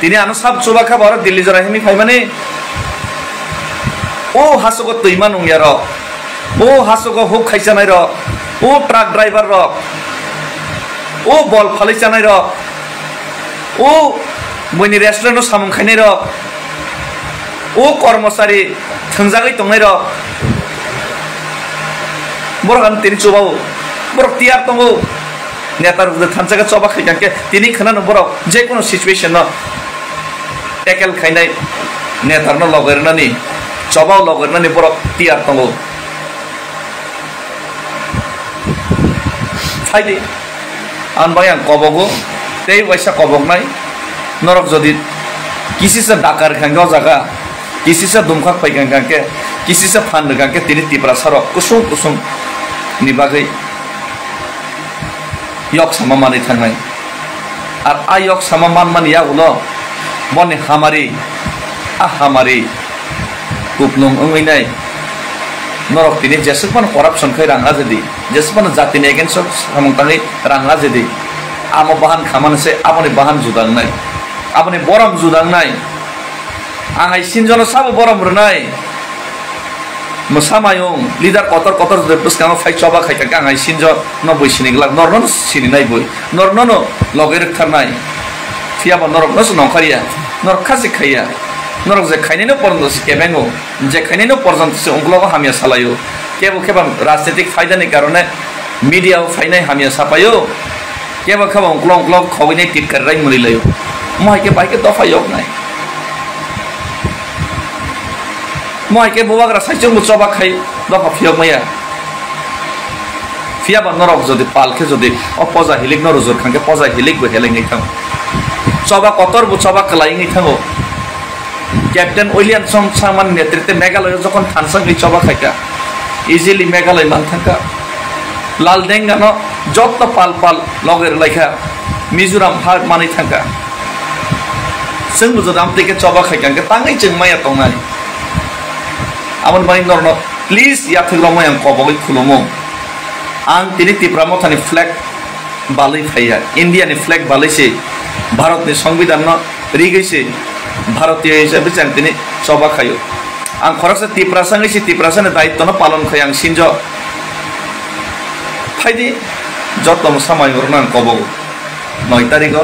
তিনি আনো সাব চোবা খাবার দিল্লি জরা হেমি ফাইমানে ও হাসুগো তৈমা নংয়া র ও হাসুগো হুক খাইছানাই র ও ট্রাক ড্রাইভার র ও বল ফালাইছানাই র ও বইনি রেস্টুরেন্টও সামুং খাইনাই র ও কর্মচারী থংজাগৈ তংনাই র বরগান তিনি চোবাও বরক তিয়ার তঙ্গো নেতার থানসাকে চবা খাইকানকে তিনি খানানো বরক যে কোনো সিচুয়েশন টেকেল খাইনাই নেতারনো লগেরনানি চবাও লগেরনানি বরক তিয়ার তঙ্গো ফাইদি আনবাই আং কবগো তেই পয়সা কবক নাই নরক যদি কিসিসে ডাকার খাঙ্গাও জায়গা কিসিসে দুমখাক পাইকানকে কিসিসে ফান্ড গানকে তিনি ত্রিপুরা সরক কুসুম কুসুম নিবাগৈ yok sama mani thangnai ar a yok sama man ya ulo boni hamari a hamari kuplung unginai norok tini jesupon corruption khai rang ajedi jesupon jati ne against samung tangi rang ajedi amo bahan khaman se apni bahan judang nai apni boram judang nai angai sinjono sabo boram rnai Musamayong leader kotor terus kamu fight coba kayak kangai sinjo no boy sini gelak nornon sini nai boy nornono loger karnai siapa norok nosu nongkaria norok kasih kaya norok je kaini no porno si kebengo je kaini no porno si ungklo hamia salayo kebam rastetik fayda ni karone media fainai hamia sapayo kebam ungklo khawini tip karrai mulilayo mohai ke baike dofa yok nai moi ke buwagra saijung coba khai dofa fiok maya fiaba norok jodi palke jodi opoza hilik no rujur khangke poza hilik bo heleng ngai thang coba kotor bo coba kalai ngai thango captain William সাংমান নেতৃত্বে মেঘালয় যখন থানসাংলি চবা খাইকা easily Meghalaya মান থাকা লাল ডেঙ্গানো যত পাল পাল লগের লাইখা মিজোরাম ভাগ মানি থাকা जों बुजदाम टेके चबा खाइकांके तांगै जों माया तंनाय आमन बानि नरन प्लिज या थग्राम आं कबगै खुलुमो आं तिनि तिप्रा मथानि फ्लैग बालै फाया इन्डियानि फ्लैग बालैसे भारतनि संविधान न रिगैसे भारतीय हिसाबै जों तिनि चबा खायो आं खरसे तिप्रासानि दायित्व न पालन खाय आं सिनज फाइदि जतम समय हरना आं कबगो 9 तारिख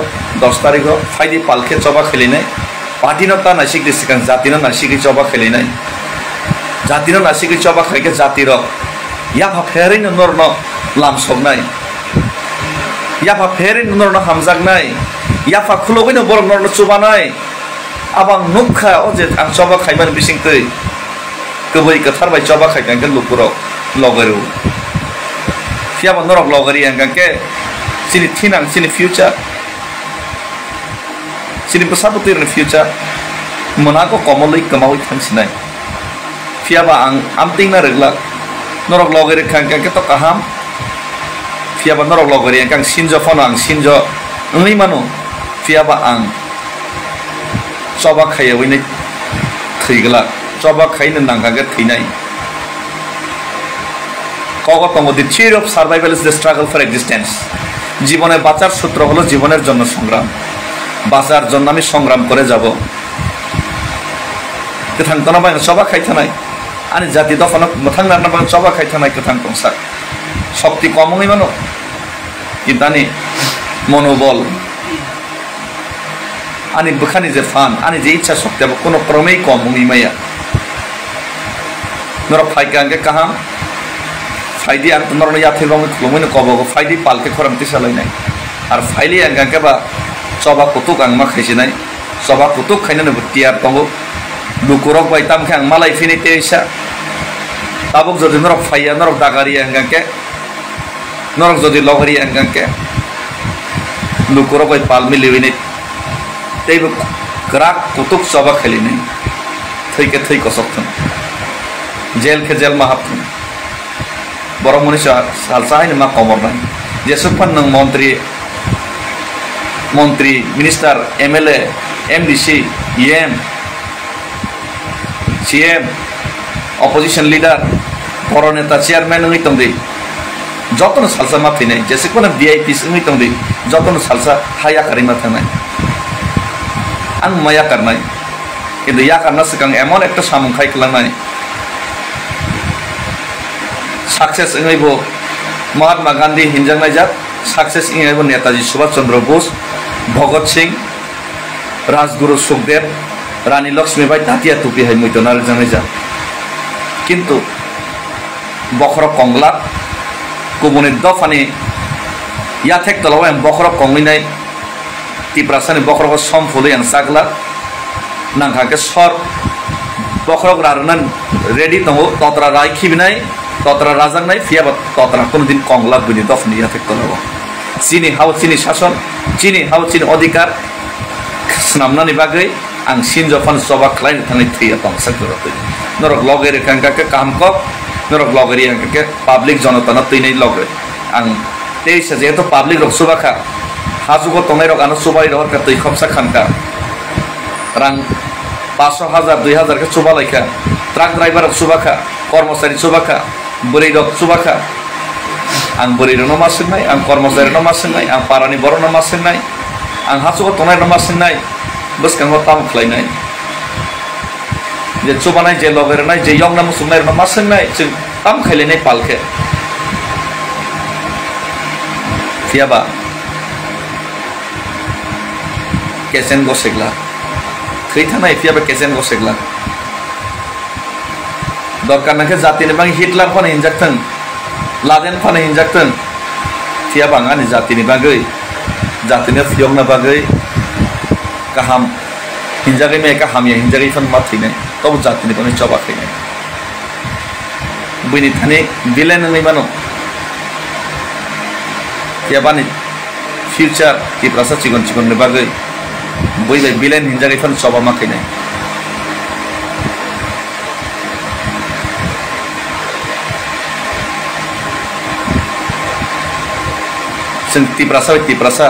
10 तारिख फाइदि पालखे चबा खेलिनाय पार्टीनता नासिकि सिगां जातिन नासिकि चबा खेलिनाय जातिन नासिकि चबा खाइके जातिर याफा फेरिन नरन लामसगनाय याफा फेरिन नरन हामजागनाय याफा खुलगैनो बर नरन चुबानाय आबां नुखा अजे आं चबा खाइमान बिसिंतै गबै गथारबाय चबा खाइकांके लुपुराव लगेरु सियाबा नरक लगेरि आंगांके sini tinang sini future sini pesabutir ni future menako komolai kemau ikan sinai fiaba ang amting na regla norok logeri kang kang ketok kaham fiaba norok logeri kang sinjo phone ang sinjo ngai mano fiaba ang coba khaya wini thigla coba khaina nangga thinai kogo tongo the theory of survival is the struggle for existence জীবনে বাঁচার সূত্র হলো জীবনের জন্য সংগ্রাম বাঁচার জন্য আমি সংগ্রাম করে যাব কেথাং তনা বাং সবা খাইথানাই আনি জাতি দফন মথাং নানা বাং সবা খাইথানাই কেথাং তংসাক শক্তি কমই মানো কিন্তু আনি মনোবল আনি বখানি যে ফান আনি যে ইচ্ছা শক্তি আবার কোনো ক্রমেই কমই মাইয়া নর ফাইকাঙ্গে কাহাম फाइदी आं नरन याथे रंग खुलुमैनो कबगो फाइदी पालके खरमति सालायनाय आर फाइली आं गांकेबा चबा कुतुक आं मा खाइसिनाय चबा कुतुक खाइनानो बटियार तंगो लुकुरक बायताम खां मालाय फिनि तेसा ताबुक जदि नरक फाइया नरक दागारि आं गांके नरक जदि लगरि आं गांके लुकुरक बाय पाल मिलिविने तेबो ग्राक कुतुक चबा खाइलिनाय थैके थै कसकथन जेल के जेल मा हाबथन borong manusia salsa ini mak komor nang jesupan nang menteri minister MLA MDC EM CM opposition leader koroneta chairman nang itong di joton salsa ma pinai jesupan VIP nang itong di joton salsa haya karima thanai आं माया करनाय किन्तु या करना सिगां एमन एकटा सामुंखाय खालामनाय success इंगैबो Mahatma Gandhi हिंजांनाय जात सक्सेस इंगैबो नेताजी सुभाष चंद्र बोस भगत सिंह राजगुरु सुखदेव रानी लक्ष्मीबाई तातिया टुपी है मैथुनार जानाय जात किन्तु बखर कंगला गुबुननि दफानि याथेक तलाव आं बखर कंगैनाय तिप्रासानि बखरखौ सम फुलै आं सागला नांखाके सर बखर रारनान रेडी दङ तत्रा राय खिबिनाय तत्रा राजांनाय फियाबा तत्रा कोनो दिन कंगला बुनि दफानि याथेक तलाव चिनी हाव चिनी शासन चिनी हाव चिनी अधिकार स्नामनानि बागै आं सिनजफान सभा खालायनो थांनाय थैया तंसा जरतै नरक लगेरि कांकाके कामकक नरक लगेरि कांकाके पाब्लिक जनताना तैनाय लगे आं तेइसा जेहेतु पाब्लिक रक सुबाखा हाजुको तंनाय रक आनो सुबाय रक का तै खपसा खानका रां 500,000 2,000 के सुबालायखा ट्राक ड्राइवर रक सुबाखा कर्मचारी सुबाखा बोरै रक सुबाखा आं बोरै रनो मासनाय आं कर्मचारी नो मासनाय आं पारानि बर नो मासनाय आं हाजुको तंनाय नो मासनाय बसकांगो ताम खलायनाय जे सुबानाय जे लगेरनाय जे यंग नाम सुनाय नो मासनाय जों ताम खायलायनाय पालखे फियाबा केसेन गसेगला थै थानाय फियाबा केसेन गसेगला दरकार नाखे जातिनि बां हिटलार फाने हिनजाक्थों लादेन फाने हिनजाक्थों फियाबा आंनि जातिनि बागै जातिनि फियंना बागै गाहाम हिनजागै मे गाहाम या हिनजागै फान मा थैनाय तब जातिनि बागै चबा थैनाय बैनि थाने बिलेन नै मानो याबानि फ्यूचर की प्रसा चिकन चिकन ने बागै बै बै बिलेन हिनजागै फान चबा मा खैनाय जों तिप्रासा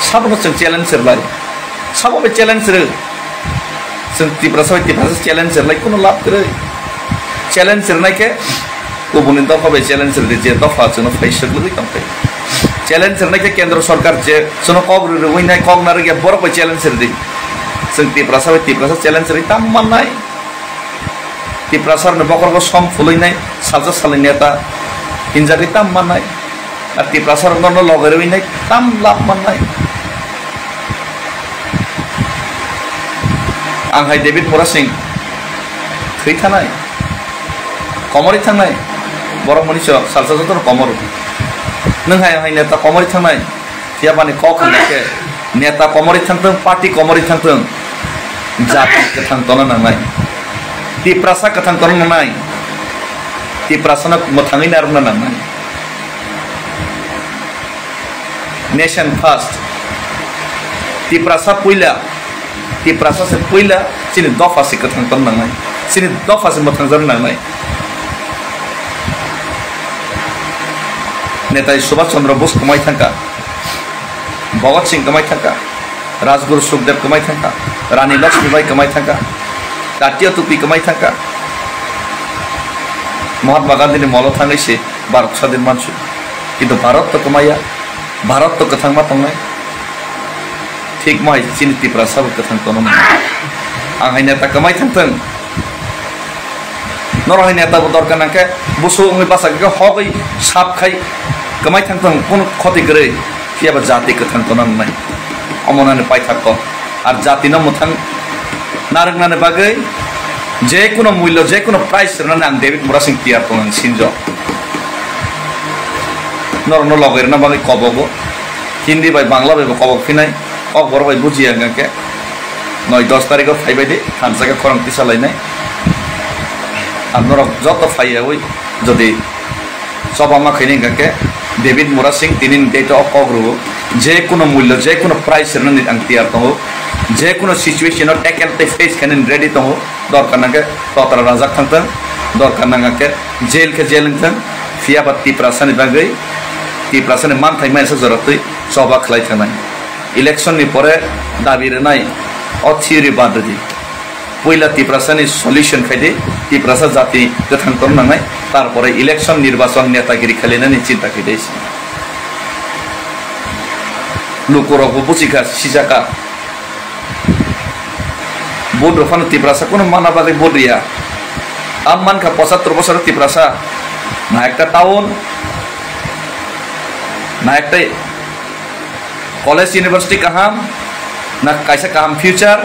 साबनो जों चेलेन्ज सेरलाय साबो बे चेलेन्ज रे जों तिप्रासा चेलेन्ज सेरलाय कोनो लाभ करे चेलेन्ज सेरनाय के गुबुननि दफा बे चेलेन्ज रे जे दफा जों फैसक लगे कमते चेलेन्ज सेरनाय के केंद्र सरकार जे जों कब रुइनाय कगनार के बर बे चेलेन्ज रे जों तिप्रासा चेलेन्ज रे ताम माननाय तिप्रासा ने बकरको सम फुलैनाय साजा सालै नेता हिनजागै ताम माननाय আর तिप्रासार नर्न लगेर उइनाय ताम लाभ माननाय आंहाय डेभिड मुरा सिंह थै थानाय कमरि थांनाय बर मनिस सालसा जतर कमर नोंहाय आंहाय नेता कमरि थांनाय फियाबानि कखनायके नेता कमरि थांथों पार्टी कमरि थांथों जाति गोथांतनो नांनाय तिप्रासा गोथांतनो नांनाय तिप्रासाना मोथाङै नारनो नांनाय नेशन फर्स्ट तिप्रासा से पहिला चिनि दफा से कथां तन नांनाय चिनि दफा से मोथां जर नांनाय नेताजी सुभाष चंद्र बोस कमाय थांका भगत सिंह कमाय थांका राजगुरु सुखदेव कमाय थांका रानी लक्ष्मीबाई कमाय थांका तातिया टुपी कमाय थांका महात्मा गांधी ने मल थांगैसे भारत स्वाधीन मानसि किन्तु भारत तो कमाया भारत तो कथां मा तंनाय ठीक माय चिनि तिप्रासा कथां तनो आंहाय नेता कमाय थांथों नरहाय नेता दरकार नांखे बुसु उंगै बासाके हगै साबखाय कमाय थांथों कोन खति गरै फियाबा जाति कथां तनो नाय अमनाने पाइथाक आर जाति न मोथां नारंगनाने बागै जे कोनो मूल्य जे कोनो प्राइस रनाने आं डेभिड मुरा सिंह तियार तंग सिनज नरनो लगेर ना बागै कबगो हिंदी बाय बांग्ला बाय कबग फिनाय कबर बाय बुजिया गाके 9-10 तारिखआव फाइबाय दे खानसाके खरंति सालायनाय आपनर जत फाइया ओइ जदि सभा मा खैनि गाके डेभिड मुरा सिंह तिनिन डेट अफ कग्रु जे कोनो मूल्य जे कोनो प्राइस रनाने आं तियार तंग जे कोनो सिचुएशन टेकल ते फेस खाने रेडी तंग दरकार नाके ततरा राजा थांथों दरकार नाके जेल के जेल थां फियाबा तिप्रासानि बागै तिप्रासानि मानथाय मानसि जरतै सभा खालाय थानाय इलेक्शन नि परे दाबि रनाय अथिरि बाददि पहिला तिप्रासानि सल्यूशन खायदे तिप्रासा जाति गोथां तन नांनाय तारपरे इलेक्शन निर्वाचन नेतागिरि खालायनानै चिन्ता खायदैस लुकरखौ बुजिखा सिजाका board rofano tiprasa kono mana bagay board ria amman ka 75 বছর tiprasa na একটা টাউন না একটা কলেজ ইউনিভার্সিটি কাহাম না কাইসা কাহাম ফিউচার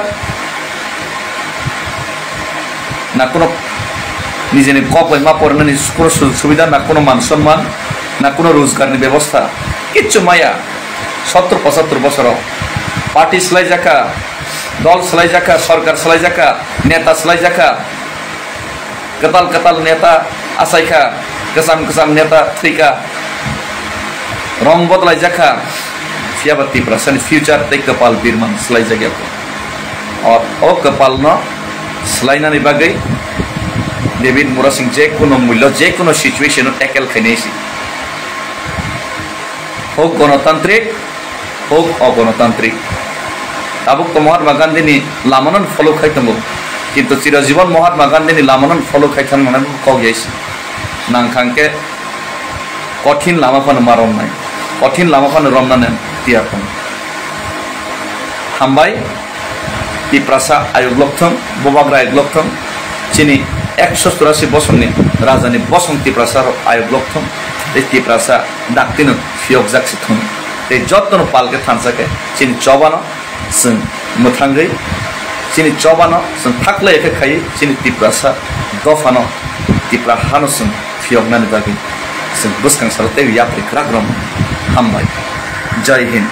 না কোনো নিজের কপয় মা পড়ানোর কোনো সুবিধা না কোনো মান সম্মান না কোনো রোজগারের ব্যবস্থা কিচ্ছু মায়া 70-75 বছর পার্টি সেলাই যাকা দল সেলাই যাকা সরকার সেলাই যাকা নেতা সেলাই যাকা कताल कताल नेता आसाइखा कसम कसम नेता थ्रिका रंग बदलाई जाखा फियाबती प्रसन फ्यूचर ते कपाल बिरमन स्लाई जगह और ओ कपाल न स्लाइना नि बागै डेभिड मुरा सिंह जे कोनो मूल्य जे कोनो सिचुएशन टैकल खनेसी हो गणतांत्रिक हो अगणतांत्रिक अब तो महात्मा गांधी नि लामनन फॉलो खाइतमो কিন্তু চিরজীবন মহাত্মা গান্ধী লামানন ফলো খাইথান মানে কও যাইছে নাংখাংকে কঠিন লামাফান মারম নাই কঠিন লামাফান রমনা নেন তিয়াখন হামবাই তিপ্রাসা আয়োগ লক্ষম বোবাগ্রা আয়োগ লক্ষম চিনি 184 বছরনি রাজধানী বসন্তি প্রাসার আয়োগ লক্ষম এই তিপ্রাসা ডাকতিন ফিয়ক জাকসি থুন এই যত্ন পালকে থানসাকে চিনি চবানো song মুথাঙ্গৈ sini cobano sen takla eke kai sini tiprasa dofano tipra hanusun fiogna ni bagi sen buskang salte yapri krakrom hambai jai hind